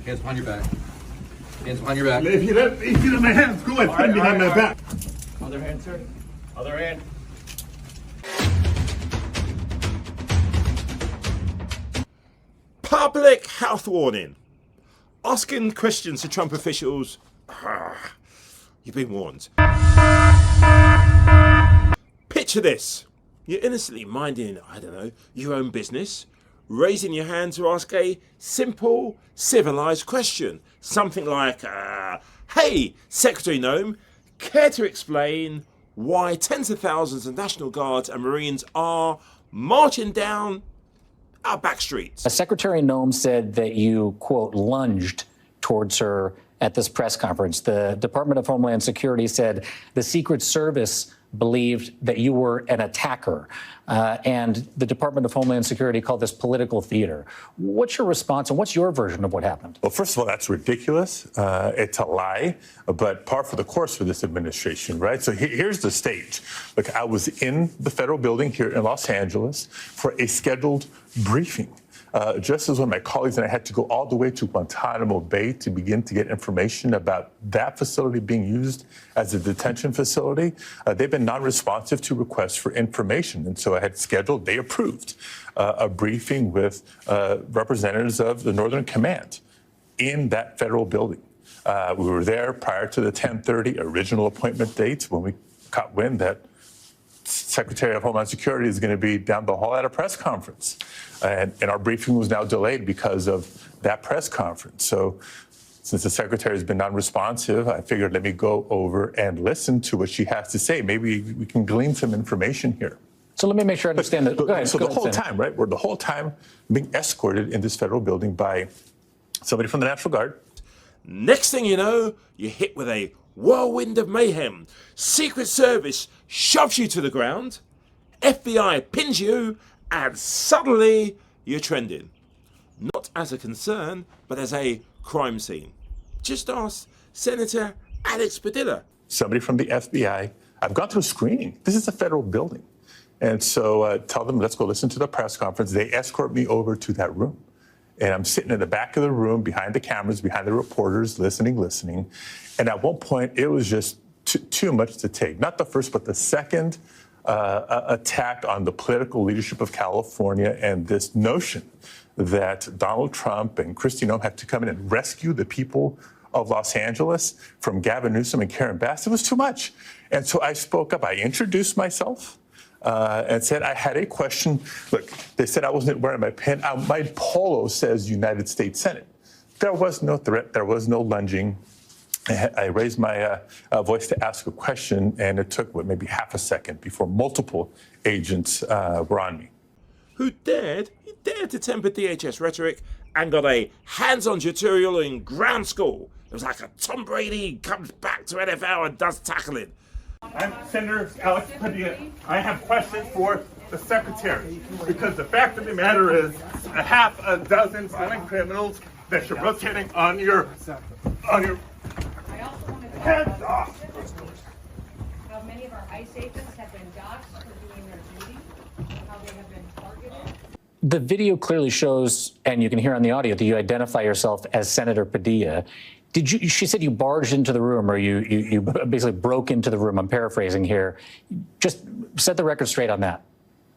Hands behind your back. Hands behind your back. If you let my hands go, I stand behind my back. Other hand, sir. Other hand. Public health warning. Asking questions to Trump officials. You've been warned. Picture this. You're innocently minding, I don't know, your own business, raising your hand to ask a simple, civilized question. Something like, hey, Secretary Noem, care to explain why tens of thousands of National Guards and Marines are marching down our back streets? Secretary Noem said that you, quote, lunged towards her at this press conference. The Department of Homeland Security said the Secret Service believed that you were an attacker, and the Department of Homeland Security called this political theater. What's your response, and what's your version of what happened? Well, first of all, that's ridiculous. It's a lie, but par for the course for this administration, right? So here's the stage. Look, I was in the federal building here in Los Angeles for a scheduled briefing. Just as when my colleagues and I had to go all the way to Guantanamo Bay to begin to get information about that facility being used as a detention facility, they've been non-responsive to requests for information. And so I had scheduled, they approved, a briefing with representatives of the Northern Command in that federal building. We were there prior to the 10:30 original appointment date when we caught wind that Secretary of Homeland Security is going to be down the hall at a press conference. And our briefing was now delayed because of that press conference. So since the secretary has been non-responsive, I figured let me go over and listen to what she has to say. Maybe we can glean some information here. So let me make sure I understand that. Go ahead, so the whole time, right? We're the whole time being escorted in this federal building by somebody from the National Guard. Next thing you know, you're hit with a whirlwind of mayhem. Secret Service shoves you to the ground, FBI pins you, and suddenly you're trending. Not as a concern, but as a crime scene. Just ask Senator Alex Padilla. Somebody from the FBI. I've gone through screening. This is a federal building. And so tell them, let's go listen to the press conference. They escort me over to that room. And I'm sitting in the back of the room behind the cameras, behind the reporters, listening. And at one point, it was just too much to take. Not the first, but the second attack on the political leadership of California and this notion that Donald Trump and KRISTI Noem had to come in and rescue the people of Los Angeles from Gavin Newsom and Karen Bass. It was too much. And so I spoke up. I introduced myself. And said I had a question. Look, they said I wasn't wearing my pin. My polo says United States Senate. There was no threat. There was no lunging. I raised my voice to ask a question, and it took, maybe half a second before multiple agents were on me. He dared to temper DHS rhetoric and got a hands-on tutorial in ground school. It was like a Tom Brady comes back to NFL and does tackling. I'm Senator Alex Padilla. I have questions for the secretary because the fact of the matter is a half a dozen violent criminals that you're rotating on your hands off. How many of our ICE agents have been doxxed for doing their duty? How they have been targeted? The video clearly shows, and you can hear on the audio, that you identify yourself as Senator Padilla. She said you barged into the room, or you basically broke into the room. I'm paraphrasing here. Just set the record straight on that.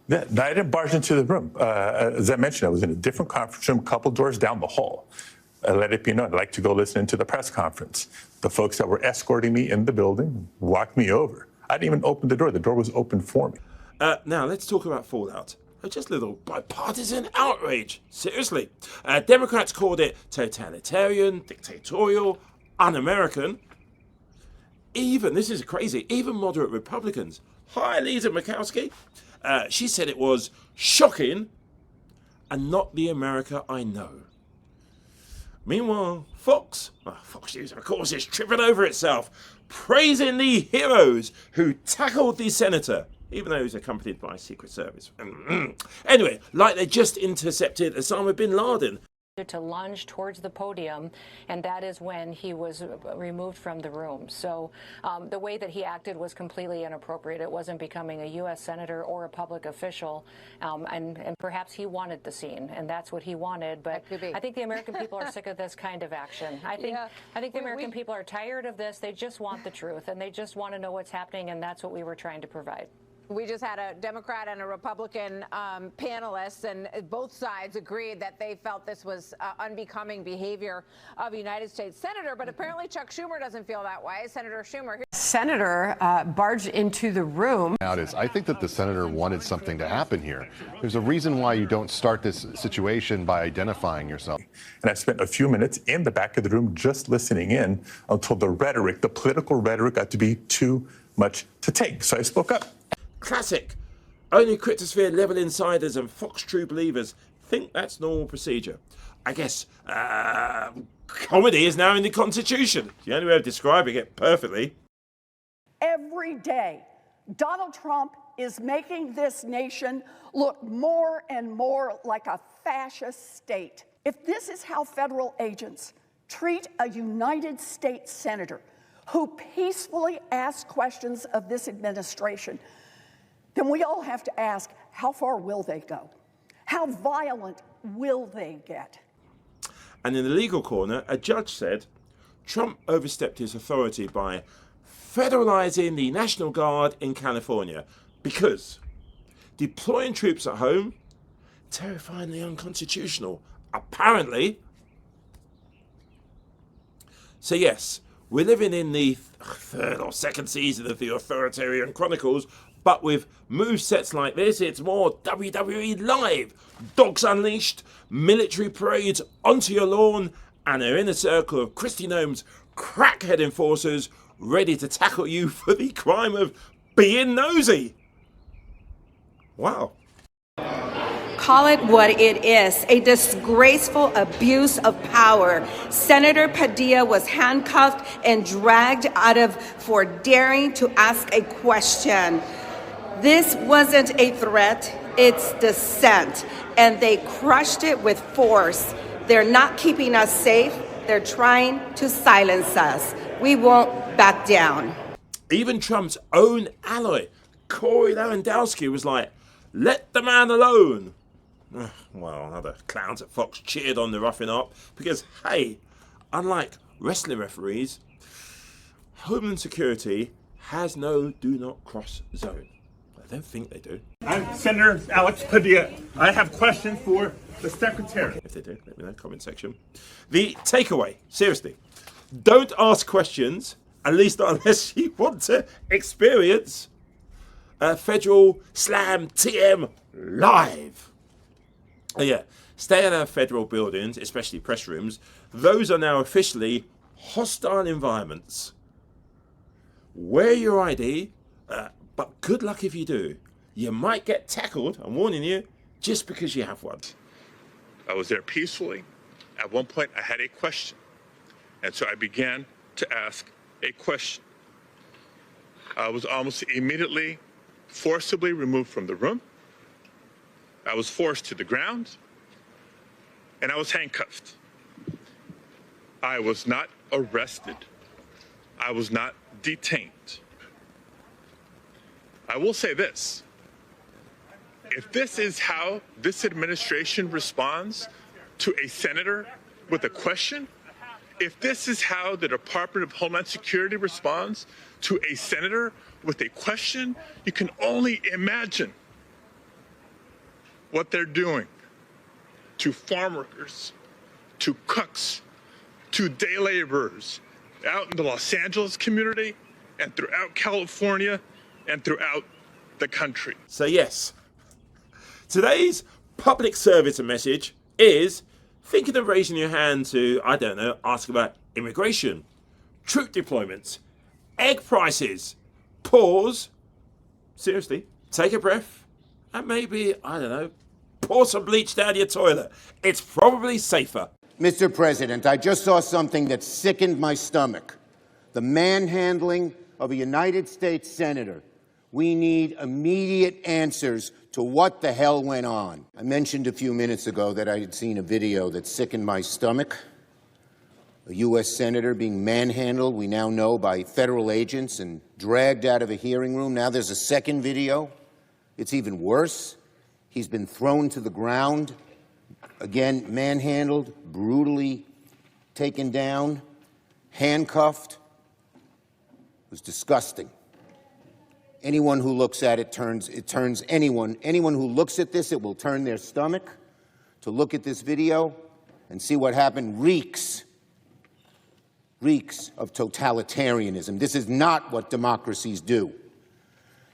Yeah, no, I didn't barge into the room. As I mentioned, I was in a different conference room, a couple doors down the hall. I let it be known I'd like to go listen to the press conference. The folks that were escorting me in the building walked me over. I didn't even open the door. The door was open for me. Now, let's talk about fallout. Just a little bipartisan outrage. Seriously. Democrats called it totalitarian, dictatorial, un-American. This is crazy, even moderate Republicans. Hi, Lisa Murkowski. She said it was shocking and not the America I know. Meanwhile, Fox News, of course, is tripping over itself, praising the heroes who tackled the senator, even though he was accompanied by Secret Service. Anyway, like they just intercepted Osama bin Laden. to lunge towards the podium, and that is when he was removed from the room. So the way that he acted was completely inappropriate. It wasn't becoming a U.S. senator or a public official, and perhaps he wanted the scene, and that's what he wanted. But I think the American people are sick of this kind of action. I think the American people are tired of this. They just want the truth, and they just want to know what's happening, and that's what we were trying to provide. We just had a Democrat and a Republican panelists, and both sides agreed that they felt this was unbecoming behavior of a United States senator. But apparently Chuck Schumer doesn't feel that way. Senator Schumer. Senator barged into the room. I think that the senator wanted something to happen here. There's a reason why you don't start this situation by identifying yourself. And I spent a few minutes in the back of the room just listening in until the rhetoric, the political rhetoric, got to be too much to take. So I spoke up. Classic. Only critosphere level insiders and Fox True believers think that's normal procedure. I guess comedy is now in the Constitution. The only way of describing it perfectly. Every day, Donald Trump is making this nation look more and more like a fascist state. If this is how federal agents treat a United States senator who peacefully asks questions of this administration, then we all have to ask, how far will they go? How violent will they get? And in the legal corner, a judge said Trump overstepped his authority by federalizing the National Guard in California because deploying troops at home, terrifyingly unconstitutional, apparently. So yes, we're living in the third or second season of the Authoritarian Chronicles, but with movesets like this, it's more WWE Live. Dogs unleashed, military parades onto your lawn, and an inner circle of KRISTI Noem's crackhead enforcers ready to tackle you for the crime of being nosy. Wow. Call it what it is, a disgraceful abuse of power. Senator Padilla was handcuffed and dragged out of for daring to ask a question. This wasn't a threat, it's dissent, and they crushed it with force. They're not keeping us safe, they're trying to silence us. We won't back down. Even Trump's own ally, Corey Lewandowski, was like, let the man alone. Well, other clowns at Fox cheered on the roughing up because, hey, unlike wrestling referees, Homeland Security has no do not cross zone. I don't think they do. I'm Senator Alex Padilla. I have questions for the Secretary. If they do, let me know, comment section. The takeaway, seriously, don't ask questions, at least not unless you want to experience Federal Slam TM live. Oh yeah, stay in our federal buildings, especially press rooms. Those are now officially hostile environments. Wear your ID, but good luck if you do. You might get tackled, I'm warning you, just because you have one. I was there peacefully. At one point, I had a question. And so I began to ask a question. I was almost immediately forcibly removed from the room. I was forced to the ground, and I was handcuffed. I was not arrested. I was not detained. I will say this. If this is how this administration responds to a senator with a question, if this is how the Department of Homeland Security responds to a senator with a question, you can only imagine what they're doing to farm workers, to cooks, to day laborers out in the Los Angeles community and throughout California and throughout the country. So yes, today's public service message is thinking of raising your hand to, I don't know, ask about immigration, troop deployments, egg prices. Pause, seriously, take a breath, and maybe, I don't know, pour some bleach down your toilet. It's probably safer. Mr. President, I just saw something that sickened my stomach. The manhandling of a United States senator We need immediate answers to what the hell went on. I mentioned a few minutes ago that I had seen a video that sickened my stomach. A U.S. senator being manhandled, we now know, by federal agents and dragged out of a hearing room. Now there's a second video. It's even worse. He's been thrown to the ground, again, manhandled, brutally taken down, handcuffed. It was disgusting. Anyone who looks at it turns anyone who looks at this, it will turn their stomach to look at this video and see what happened. Reeks of totalitarianism. This is not what democracies do.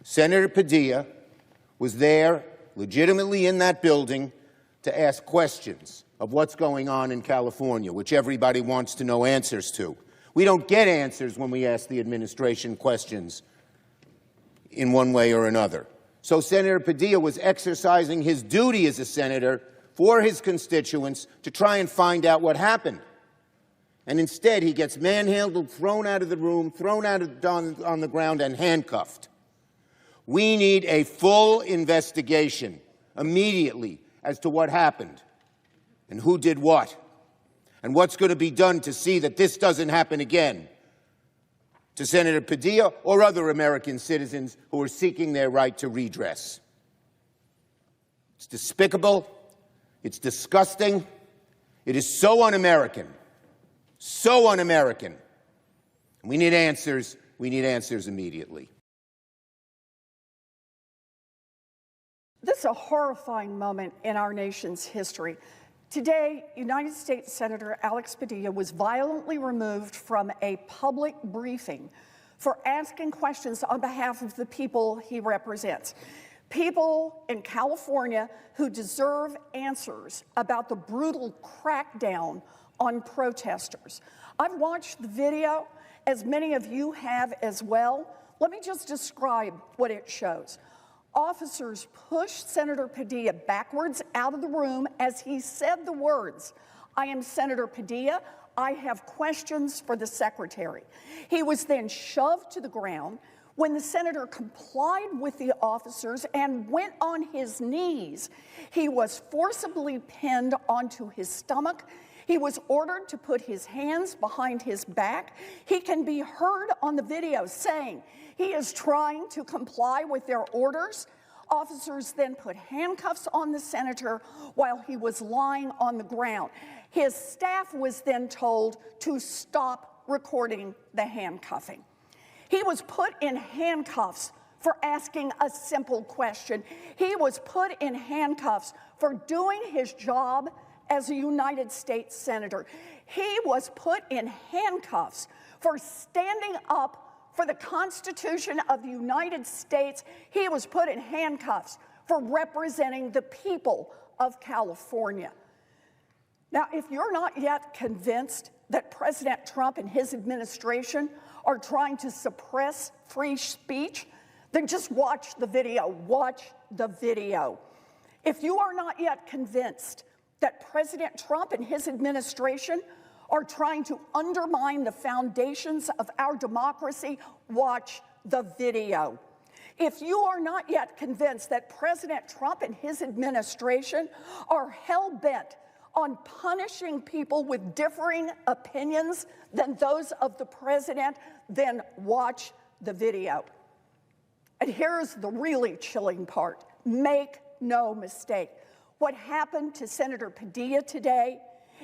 Senator Padilla was there, legitimately in that building, to ask questions of what's going on in California, which everybody wants to know answers to. We don't get answers when we ask the administration questions in one way or another. So Senator Padilla was exercising his duty as a senator for his constituents to try and find out what happened. And instead, he gets manhandled, thrown out of the room, thrown out on the ground, and handcuffed. We need a full investigation immediately as to what happened and who did what and what's going to be done to see that this doesn't happen again to Senator Padilla or other American citizens who are seeking their right to redress. It's despicable. It's disgusting. It is so un-American. So un-American. We need answers. We need answers immediately. This is a horrifying moment in our nation's history. Today, United States Senator Alex Padilla was violently removed from a public briefing for asking questions on behalf of the people he represents. People in California who deserve answers about the brutal crackdown on protesters. I've watched the video, as many of you have as well. Let me just describe what it shows. Officers pushed Senator Padilla backwards out of the room as he said the words, "I am Senator Padilla. I have questions for the secretary." He was then shoved to the ground. When the senator complied with the officers and went on his knees, he was forcibly pinned onto his stomach. He was ordered to put his hands behind his back. He can be heard on the video saying he is trying to comply with their orders. Officers then put handcuffs on the senator while he was lying on the ground. His staff was then told to stop recording the handcuffing. He was put in handcuffs for asking a simple question. He was put in handcuffs for doing his job as a United States Senator. He was put in handcuffs for standing up for the Constitution of the United States. He was put in handcuffs for representing the people of California. Now, if you're not yet convinced that President Trump and his administration are trying to suppress free speech, then just watch the video. Watch the video. If you are not yet convinced that President Trump and his administration are trying to undermine the foundations of our democracy, watch the video. If you are not yet convinced that President Trump and his administration are hell-bent on punishing people with differing opinions than those of the president, then watch the video. And here's the really chilling part. Make no mistake. What happened to Senator Padilla today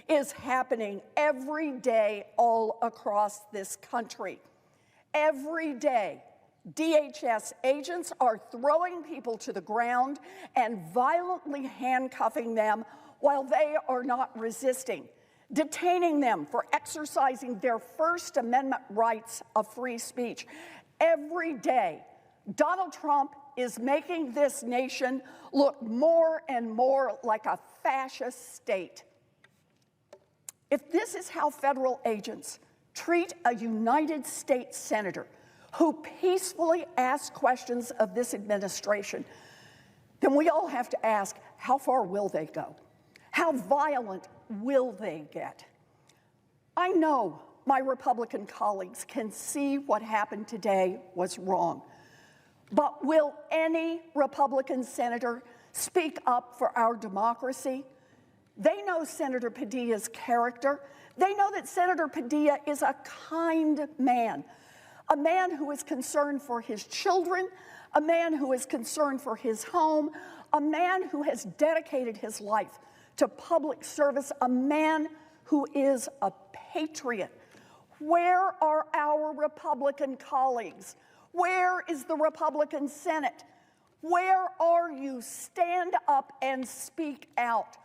is happening every day all across this country. Every day, DHS agents are throwing people to the ground and violently handcuffing them while they are not resisting, detaining them for exercising their First Amendment rights of free speech. Every day, Donald Trump is making this nation look more and more like a fascist state. If this is how federal agents treat a United States senator who peacefully asks questions of this administration, then we all have to ask, how far will they go? How violent will they get? I know my Republican colleagues can see what happened today was wrong. But will any Republican senator speak up for our democracy? They know Senator Padilla's character. They know that Senator Padilla is a kind man, a man who is concerned for his children, a man who is concerned for his home, a man who has dedicated his life to public service, a man who is a patriot. Where are our Republican colleagues? Where is the Republican Senate? Where are you? Stand up and speak out.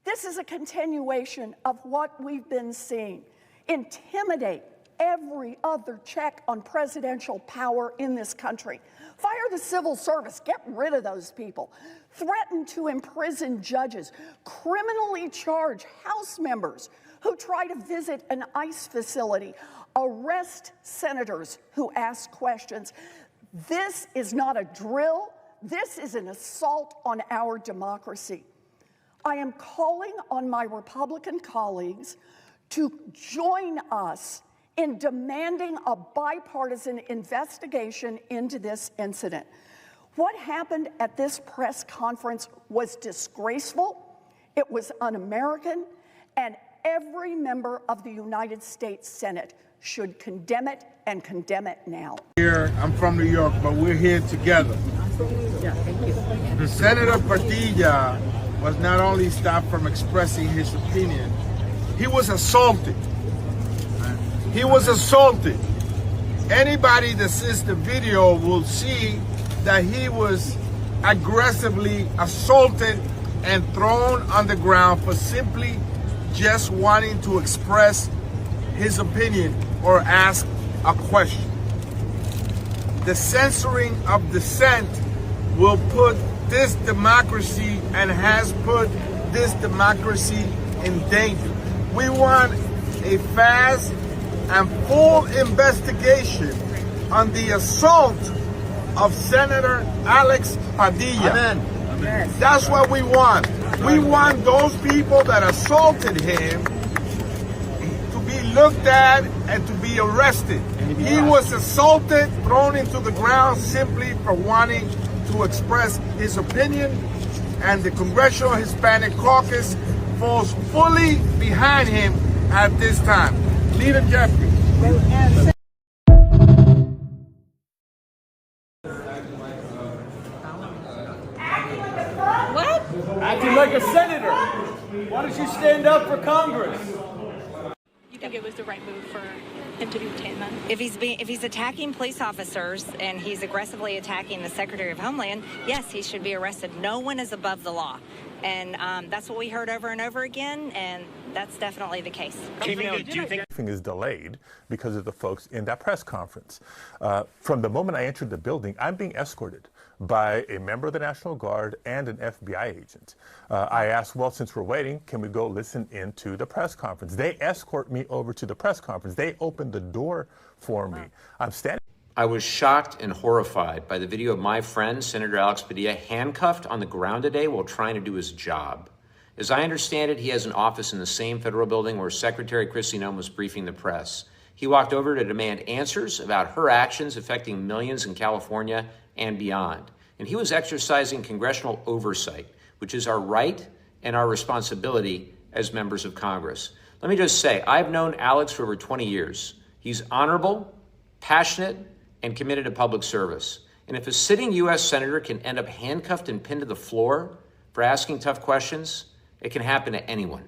This is a continuation of what we've been seeing. Intimidate every other check on presidential power in this country. Fire the civil service, get rid of those people. Threaten to imprison judges, criminally charge House members who try to visit an ICE facility, arrest senators who ask questions. This is not a drill. This is an assault on our democracy. I am calling on my Republican colleagues to join us in demanding a bipartisan investigation into this incident. What happened at this press conference was disgraceful, it was un-American, and every member of the United States Senate should condemn it and condemn it now. I'm from New York, but we're here together. Yeah, thank you. Senator Padilla was not only stopped from expressing his opinion, he was assaulted. He was assaulted. Anybody that sees the video will see that he was aggressively assaulted and thrown on the ground for simply just wanting to express his opinion or ask a question. The censoring of dissent will put this democracy and has put this democracy in danger. We want a fast and full investigation on the assault of Senator Alex Padilla. Amen. That's what we want. We want those people that assaulted him to be looked at and to be arrested. He was assaulted, thrown into the ground simply for wanting to express his opinion, and the Congressional Hispanic Caucus falls fully behind him at this time. Leader Jeffrey. What? Acting like a senator. Why don't you stand up for Congress? You think it was the right move for him to be detained then? If he's attacking police officers and he's aggressively attacking the Secretary of Homeland, yes, he should be arrested. No one is above the law. And that's what we heard over and over again, and that's definitely the case. Do you think everything is delayed because of the folks in that press conference? From the moment I entered the building, I'm being escorted by a member of the National Guard and an FBI agent. I asked, well, since we're waiting, can we go listen into the press conference? They escort me over to the press conference. They opened the door for me. I'm standing. I was shocked and horrified by the video of my friend, Senator Alex Padilla, handcuffed on the ground today while trying to do his job. As I understand it, he has an office in the same federal building where Secretary KRISTI Noem was briefing the press. He walked over to demand answers about her actions affecting millions in California and beyond. And he was exercising congressional oversight, which is our right and our responsibility as members of Congress. Let me just say, I've known Alex for over 20 years. He's honorable, passionate, and committed to public service. And if a sitting U.S. senator can end up handcuffed and pinned to the floor for asking tough questions, it can happen to anyone.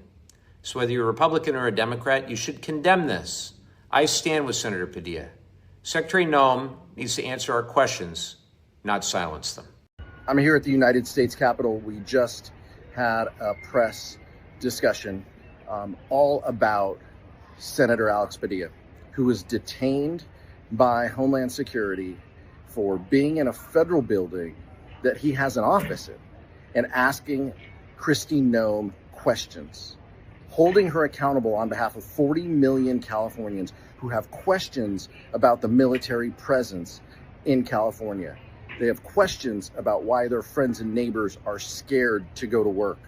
So whether you're a Republican or a Democrat, you should condemn this. I stand with Senator Padilla. Secretary Noem needs to answer our questions, not silence them. I'm here at the United States Capitol. We just had a press discussion all about Senator Alex Padilla, who was detained by Homeland Security for being in a federal building that he has an office in and asking KRISTI Noem questions, holding her accountable on behalf of 40 million Californians who have questions about the military presence in California. They have questions about why their friends and neighbors are scared to go to work.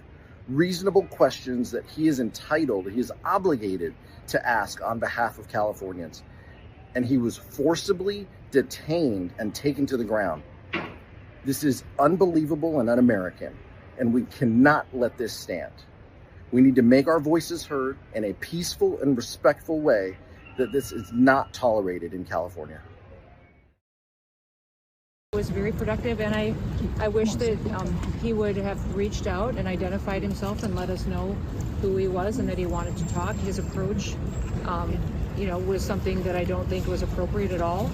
Reasonable questions that he is entitled, he is obligated to ask on behalf of Californians. And he was forcibly detained and taken to the ground. This is unbelievable and un-American, and we cannot let this stand. We need to make our voices heard in a peaceful and respectful way that this is not tolerated in California. It was very productive, and I wish that he would have reached out and identified himself and let us know who he was and that he wanted to talk. His approach, was something that I don't think was appropriate at all.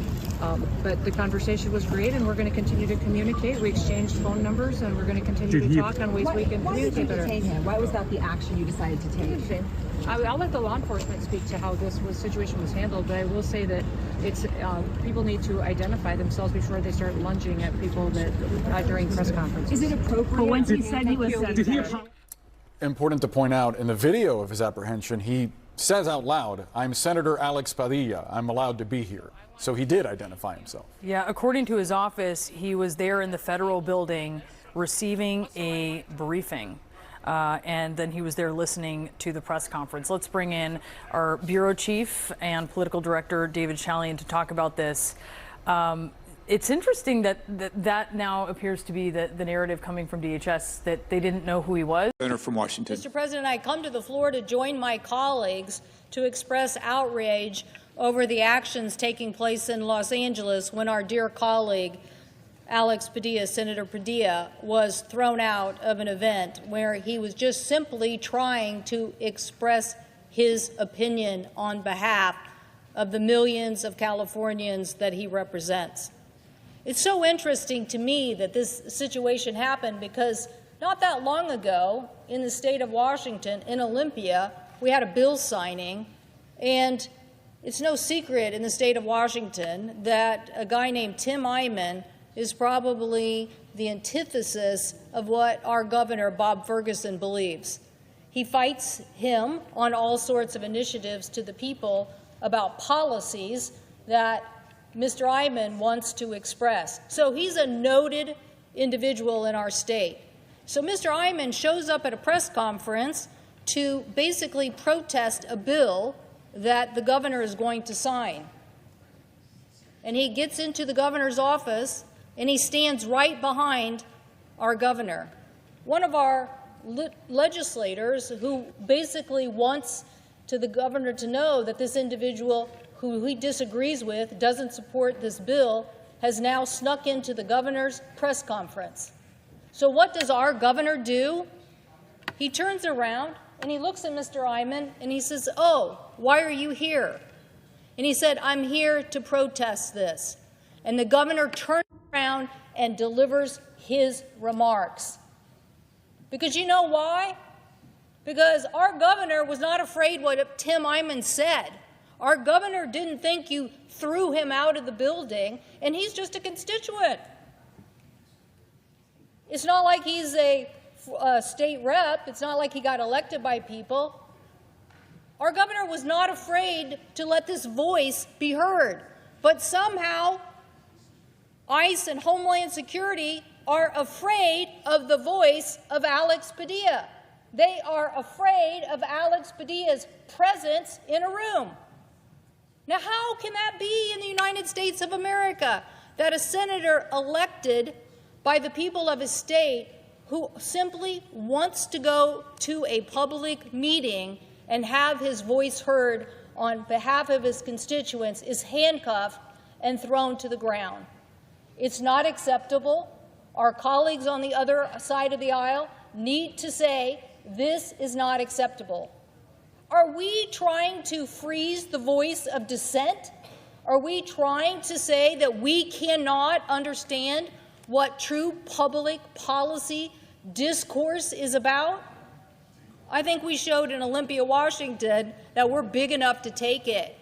But the conversation was great, and we're going to continue to communicate. We exchanged phone numbers, and we're going to continue to talk on ways we can communicate better. Why did you detain him? Why was that the action you decided to take? I'll let the law enforcement speak to how this situation was handled, but I will say that it's people need to identify themselves before they start lunging at people that during press conferences. Is it appropriate? But once he said he was senator. Important to point out, in the video of his apprehension, he says out loud, "I'm Senator Alex Padilla. I'm allowed to be here." So he did identify himself. Yeah, according to his office, he was there in the federal building receiving a briefing. And then he was there listening to the press conference. Let's bring in our bureau chief and political director, David Chalian, to talk about this. It's interesting that now appears to be the narrative coming from DHS, that they didn't know who he was. Senator from Washington. Mr. President, I come to the floor to join my colleagues to express outrage over the actions taking place in Los Angeles when our dear colleague, Alex Padilla, Senator Padilla, was thrown out of an event where he was just simply trying to express his opinion on behalf of the millions of Californians that he represents. It's so interesting to me that this situation happened because not that long ago in the state of Washington, in Olympia, we had a bill signing, and it's no secret in the state of Washington that a guy named Tim Eyman is probably the antithesis of what our governor, Bob Ferguson, believes. He fights him on all sorts of initiatives to the people about policies that Mr. Eyman wants to express. So he's a noted individual in our state. So Mr. Eyman shows up at a press conference to basically protest a bill that the governor is going to sign. And he gets into the governor's office and he stands right behind our governor. One of our legislators who basically wants the governor to know that this individual who he disagrees with, doesn't support this bill, has now snuck into the governor's press conference. So what does our governor do? He turns around and he looks at Mr. Eyman and he says, "Oh, why are you here?" And he said, "I'm here to protest this." And the governor turns around and delivers his remarks. Because you know why? Because our governor was not afraid what Tim Eyman said. Our governor didn't think you threw him out of the building, and he's just a constituent. It's not like he's a state rep. It's not like he got elected by people. Our governor was not afraid to let this voice be heard. But somehow, ICE and Homeland Security are afraid of the voice of Alex Padilla. They are afraid of Alex Padilla's presence in a room. Now, how can that be in the United States of America, that a senator elected by the people of his state who simply wants to go to a public meeting and have his voice heard on behalf of his constituents is handcuffed and thrown to the ground? It's not acceptable. Our colleagues on the other side of the aisle need to say this is not acceptable. Are we trying to freeze the voice of dissent? Are we trying to say that we cannot understand what true public policy discourse is about? I think we showed in Olympia, Washington, that we're big enough to take it,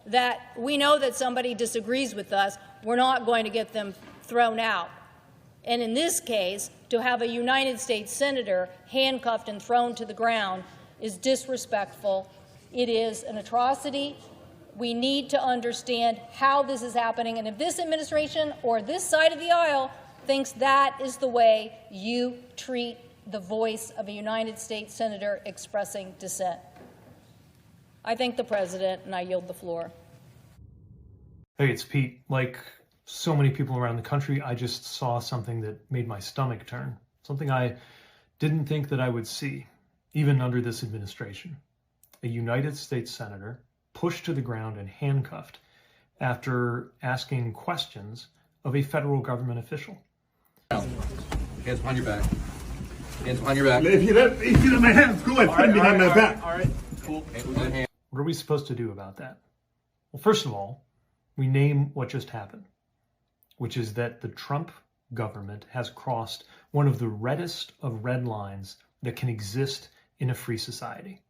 that we know that somebody disagrees with us, we're not going to get them thrown out. And in this case, to have a United States senator handcuffed and thrown to the ground is disrespectful. It is an atrocity. We need to understand how this is happening. And if this administration or this side of the aisle thinks that is the way you treat the voice of a United States senator expressing dissent, I thank the President and I yield the floor. Hey, it's Pete. Like so many people around the country, I just saw something that made my stomach turn. Something I didn't think that I would see, even under this administration. A United States senator pushed to the ground and handcuffed after asking questions of a federal government official. Hands behind your back. Hands behind your back. If you let my hands go and put them behind my back. All right, cool. What are we supposed to do about that? Well, first of all, we name what just happened, which is that the Trump government has crossed one of the reddest of red lines that can exist in a free society.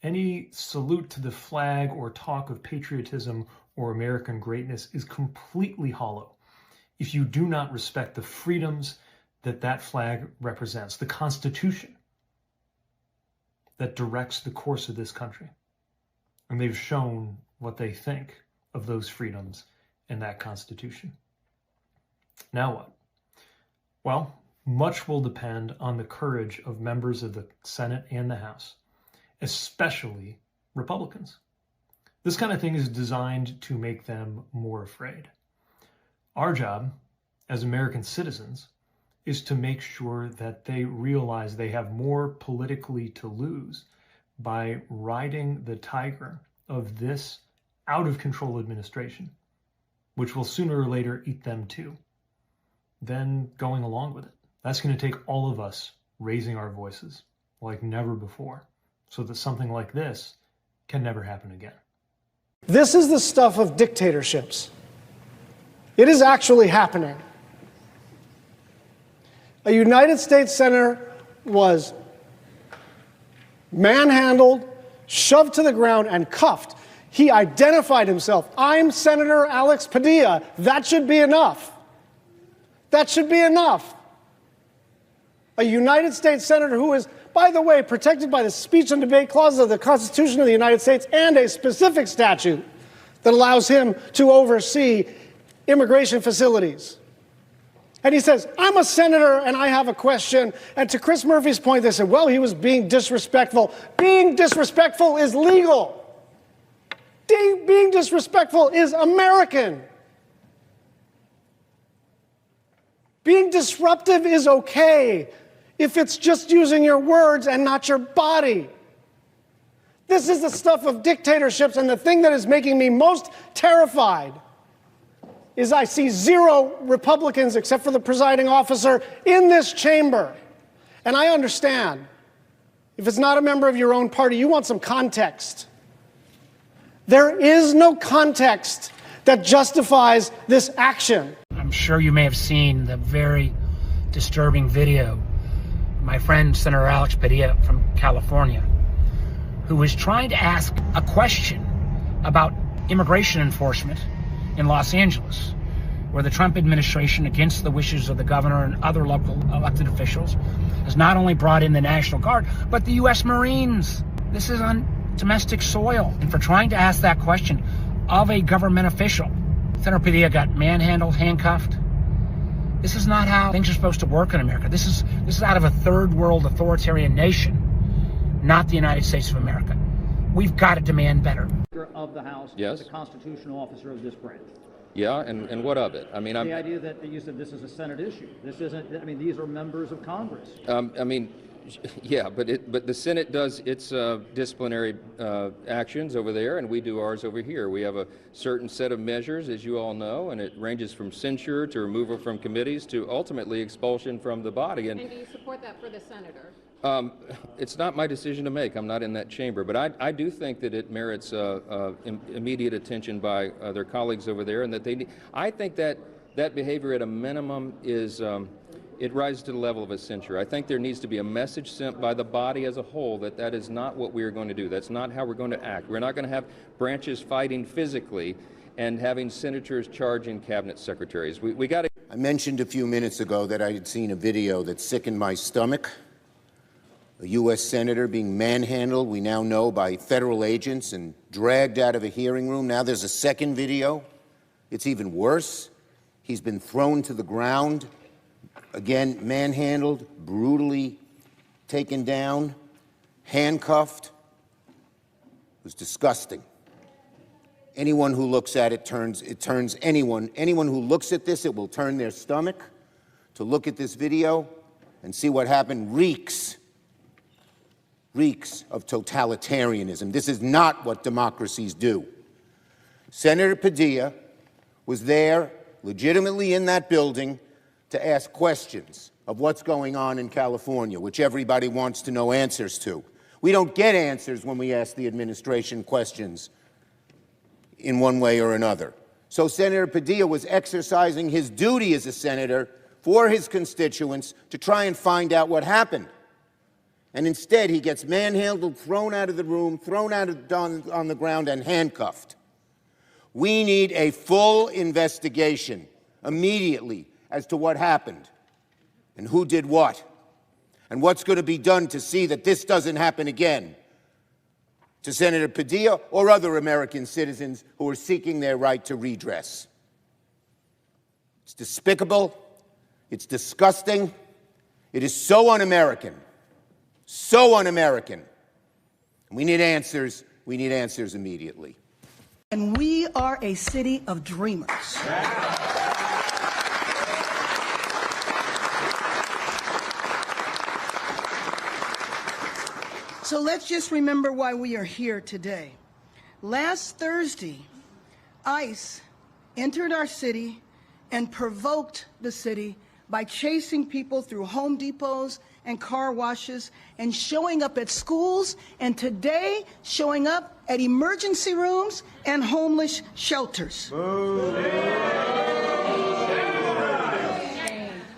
Any salute to the flag or talk of patriotism or American greatness is completely hollow if you do not respect the freedoms that that flag represents, the Constitution that directs the course of this country. And they've shown what they think of those freedoms and that Constitution. Now what? Well, much will depend on the courage of members of the Senate and the House, especially Republicans. This kind of thing is designed to make them more afraid. Our job as American citizens is to make sure that they realize they have more politically to lose by riding the tiger of this out-of-control administration, which will sooner or later eat them too, then going along with it. That's going to take all of us raising our voices like never before so that something like this can never happen again. This is the stuff of dictatorships. It is actually happening. A United States senator was manhandled, shoved to the ground, and cuffed. He identified himself. I'm Senator Alex Padilla. That should be enough. That should be enough. A United States senator who is, by the way, protected by the speech and debate clause of the Constitution of the United States and a specific statute that allows him to oversee immigration facilities. And he says, I'm a senator and I have a question. And to Chris Murphy's point, they said, well, he was being disrespectful. Being disrespectful is legal. Being disrespectful is American. Being disruptive is okay if it's just using your words and not your body. This is the stuff of dictatorships, and the thing that is making me most terrified is I see zero Republicans, except for the presiding officer, in this chamber. And I understand, if it's not a member of your own party, you want some context. There is no context that justifies this action. I'm sure you may have seen the very disturbing video. My friend, Senator Alex Padilla from California, who was trying to ask a question about immigration enforcement in Los Angeles, where the Trump administration, against the wishes of the governor and other local elected officials, has not only brought in the National Guard, but the U.S. Marines. This is on domestic soil. And for trying to ask that question of a government official, Senator Padilla got manhandled, handcuffed. This is not how things are supposed to work in America. This is out of a third world authoritarian nation, not the United States of America. We've got to demand better. Of the House, yes, the constitutional officer of this branch. Yeah, and what of it? I mean, the idea that you said this is a Senate issue. This isn't. I mean, these are members of Congress. I mean, yeah, but the Senate does its disciplinary actions over there, and we do ours over here. We have a certain set of measures, as you all know, and it ranges from censure to removal from committees to ultimately expulsion from the body. And do you support that for the senator? It's not my decision to make. I'm not in that chamber, but I do think that it merits immediate attention by their colleagues over there, and that they. I think that behavior, at a minimum, is. It rises to the level of a censure. I think there needs to be a message sent by the body as a whole that is not what we are going to do. That's not how we're going to act. We're not going to have branches fighting physically and having senators charging cabinet secretaries. We got to. I mentioned a few minutes ago that I had seen a video that sickened my stomach. A U.S. senator being manhandled, we now know, by federal agents and dragged out of a hearing room. Now there's a second video. It's even worse. He's been thrown to the ground. Again, manhandled, brutally taken down, handcuffed. It was disgusting. Anyone who looks at it turns anyone who looks at this, it will turn their stomach to look at this video and see what happened. Reeks of totalitarianism. This is not what democracies do. Senator Padilla was there, legitimately in that building, to ask questions of what's going on in California, which everybody wants to know answers to. We don't get answers when we ask the administration questions in one way or another. So Senator Padilla was exercising his duty as a senator for his constituents to try and find out what happened. And instead, he gets manhandled, thrown out of the room, thrown out on the ground, and handcuffed. We need a full investigation immediately as to what happened and who did what and what's going to be done to see that this doesn't happen again to Senator Padilla or other American citizens who are seeking their right to redress. It's despicable. It's disgusting. It is so un-American. So un-American. We need answers. We need answers immediately. And we are a city of dreamers. So let's just remember why we are here today. Last Thursday, ICE entered our city and provoked the city by chasing people through Home Depots and car washes and showing up at schools, and today showing up at emergency rooms and homeless shelters.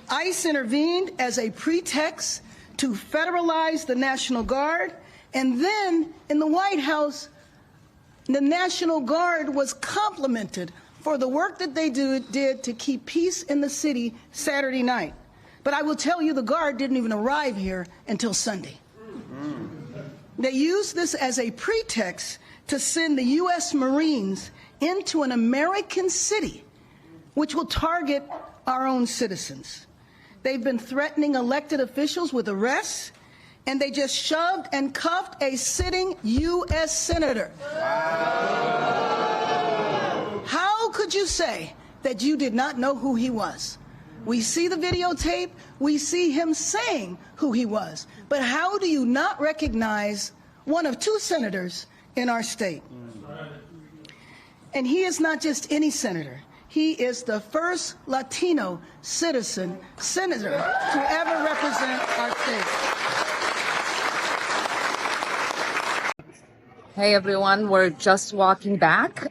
ICE intervened as a pretext to federalize the National Guard, and then in the White House, the National Guard was complimented for the work that they did to keep peace in the city Saturday night. But I will tell you, the Guard didn't even arrive here until Sunday. They used this as a pretext to send the U.S. Marines into an American city, which will target our own citizens. They've been threatening elected officials with arrests, and they just shoved and cuffed a sitting U.S. senator. How could you say that you did not know who he was? We see the videotape, we see him saying who he was, but how do you not recognize one of two senators in our state? And he is not just any senator. He is the first Latino senator to ever represent our state. Hey everyone, we're just walking back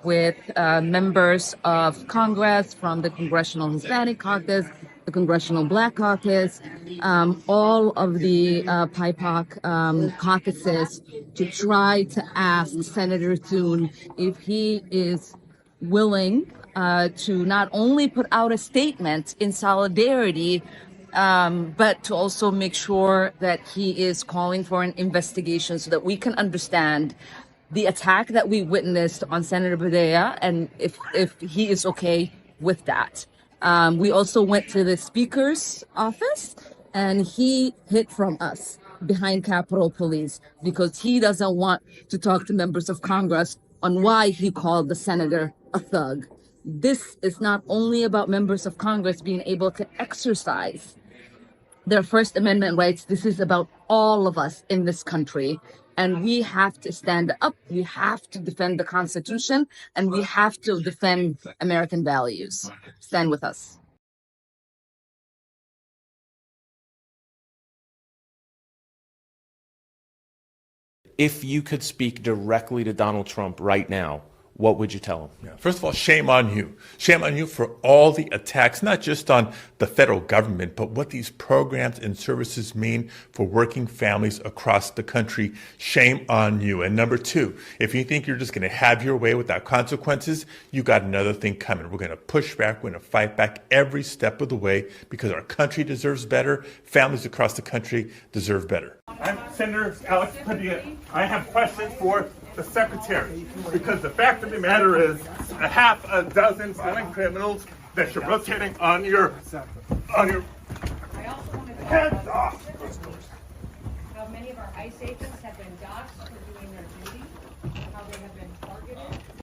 with members of Congress from the Congressional Hispanic Caucus, the Congressional Black Caucus, all of the PIPOC caucuses to try to ask Senator Thune if he is willing to not only put out a statement in solidarity, but to also make sure that he is calling for an investigation so that we can understand the attack that we witnessed on Senator Padilla and if he is okay with that. We also went to the Speaker's office and he hid from us behind Capitol Police because he doesn't want to talk to members of Congress on why he called the senator a thug. This is not only about members of Congress being able to exercise their First Amendment rights. This is about all of us in this country. And we have to stand up. We have to defend the Constitution, and we have to defend American values. Stand with us. If you could speak directly to Donald Trump right now, what would you tell him? Yeah. First of all, shame on you. Shame on you for all the attacks, not just on the federal government, but what these programs and services mean for working families across the country. Shame on you. And number two, if you think you're just going to have your way without consequences, you got another thing coming. We're going to push back. We're going to fight back every step of the way because our country deserves better. Families across the country deserve better. I'm Senator Alex Padilla. I have questions for the Secretary, because the fact of the matter is a half a dozen violent criminals that you're rotating on your heads off. How many of our ICE agents have been doxxed for doing their duty? how they have been targeted.